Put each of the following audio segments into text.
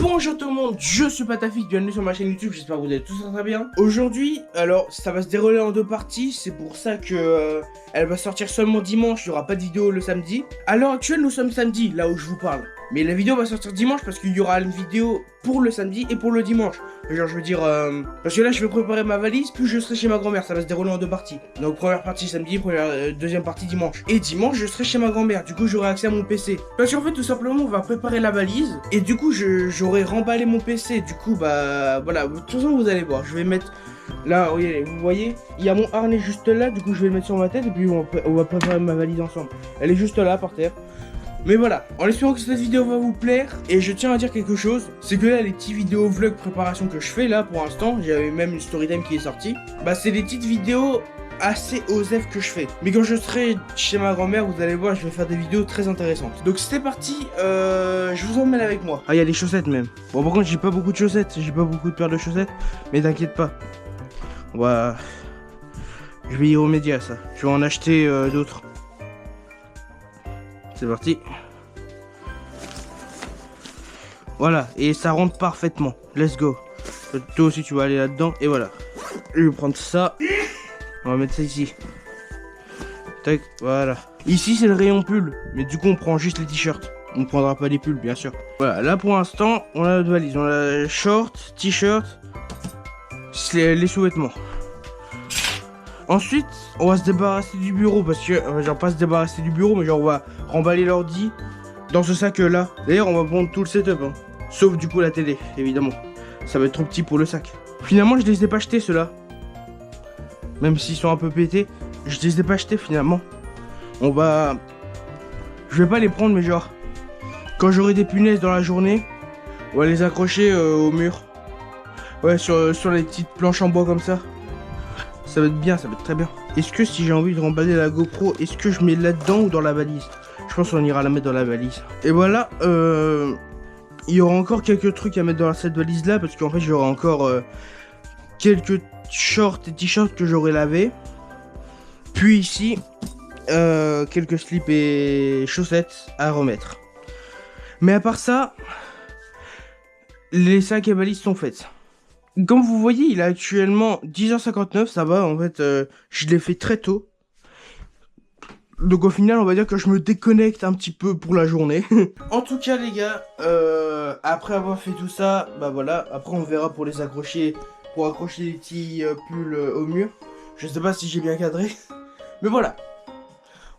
Bonjour tout le monde, je suis Patafik, bienvenue sur ma chaîne YouTube, j'espère que vous allez tous très bien. Aujourd'hui, alors ça va se dérouler en deux parties, c'est pour ça que elle va sortir seulement dimanche, il n'y aura pas de vidéo le samedi. À l'heure actuelle, nous sommes samedi, là où je vous parle. Mais la vidéo va sortir dimanche parce qu'il y aura une vidéo pour le samedi et pour le dimanche. Genre je veux dire, parce que là je vais préparer ma valise, puis je serai chez ma grand-mère, ça va se dérouler en deux parties. Donc première partie samedi, deuxième partie dimanche. Et dimanche je serai chez ma grand-mère, du coup j'aurai accès à mon PC. Parce qu'en fait tout simplement on va préparer la valise, et du coup j'aurai remballé mon PC, du coup bah voilà, de toute façon vous allez voir, je vais mettre... Là, vous voyez, il y a mon harnais juste là, du coup je vais le mettre sur ma tête et puis on va préparer ma valise ensemble. Elle est juste là par terre. Mais voilà, en espérant que cette vidéo va vous plaire, et je tiens à dire quelque chose, c'est que là les petites vidéos vlog préparation que je fais là pour l'instant, j'avais même une story time qui est sortie, bah c'est des petites vidéos assez osef que je fais. Mais quand je serai chez ma grand-mère, vous allez voir, je vais faire des vidéos très intéressantes. Donc c'est parti, je vous emmène avec moi. Ah, il y a les chaussettes même. Bon par contre j'ai pas beaucoup de chaussettes, j'ai pas beaucoup de paires de chaussettes, mais t'inquiète pas. Je vais y remédier à ça. Je vais en acheter d'autres. C'est parti. Voilà, et ça rentre parfaitement. Let's go. Toi aussi tu vas aller là-dedans. Et voilà. Je vais prendre ça. On va mettre ça ici. Tac, voilà. Ici c'est le rayon pull. Mais du coup on prend juste les t-shirts. On ne prendra pas les pulls bien sûr. Voilà, là pour l'instant on a notre valise. On a short, t-shirt, les sous-vêtements. Ensuite, on va se débarrasser du bureau parce que, genre pas se débarrasser du bureau, mais genre on va remballer l'ordi dans ce sac là. D'ailleurs, on va prendre tout le setup, hein. Sauf du coup la télé, évidemment. Ça va être trop petit pour le sac. Finalement, je les ai pas achetés ceux-là. Même s'ils sont un peu pétés, je les ai pas achetés finalement. Je vais pas les prendre, mais genre, quand j'aurai des punaises dans la journée, on va les accrocher au mur. Ouais, sur les petites planches en bois comme ça. Ça va être bien, ça va être très bien. Est-ce que si j'ai envie de remballer la GoPro, est-ce que je mets là-dedans ou dans la valise? Je pense qu'on ira la mettre dans la valise. Et voilà, il y aura encore quelques trucs à mettre dans cette valise là, parce qu'en fait j'aurai encore quelques shorts et t-shirts que j'aurai lavés. Puis ici, quelques slips et chaussettes à remettre. Mais à part ça, les sacs et valises sont faites. Comme vous voyez, il est actuellement 10h59, ça va, en fait, je l'ai fait très tôt. Donc au final, on va dire que je me déconnecte un petit peu pour la journée. En tout cas, les gars, après avoir fait tout ça, bah voilà, après on verra pour les accrocher, pour accrocher les petits pulls au mur. Je sais pas si j'ai bien cadré, mais voilà.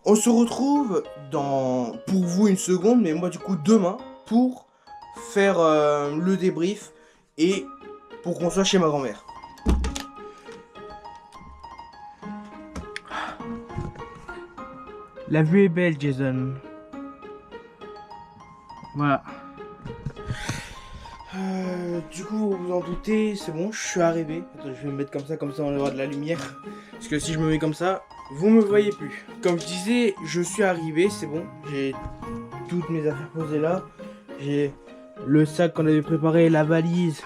On se retrouve pour vous une seconde, mais moi du coup demain, pour faire le débrief et... pour qu'on soit chez ma grand-mère. La vue est belle, Jason. Voilà. Du coup, vous vous en doutez, c'est bon, je suis arrivé. Attends, je vais me mettre comme ça on aura de la lumière. Parce que si je me mets comme ça, vous me voyez plus. Comme je disais, je suis arrivé, c'est bon. J'ai toutes mes affaires posées là. J'ai le sac qu'on avait préparé, la valise.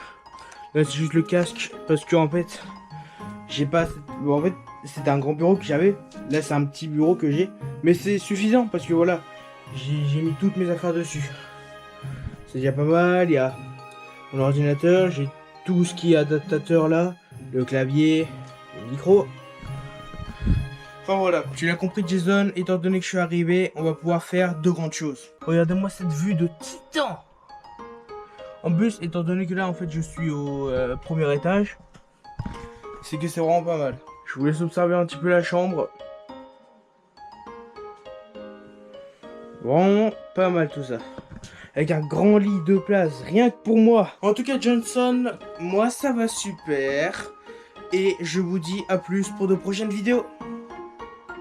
Là c'est juste le casque parce que en fait j'ai pas... Bon, en fait c'était un grand bureau que j'avais. Là c'est un petit bureau que j'ai. Mais c'est suffisant parce que voilà, j'ai mis toutes mes affaires dessus. C'est déjà pas mal. Il y a mon ordinateur, j'ai tout ce qui est adaptateur là. Le clavier, le micro. Enfin voilà, tu l'as compris Jason, étant donné que je suis arrivé, on va pouvoir faire deux grandes choses. Regardez-moi cette vue de titan. En plus, étant donné que là, en fait, je suis au premier étage, c'est que c'est vraiment pas mal. Je vous laisse observer un petit peu la chambre. Vraiment pas mal tout ça. Avec un grand lit de place, rien que pour moi. En tout cas, Johnson, moi, ça va super. Et je vous dis à plus pour de prochaines vidéos.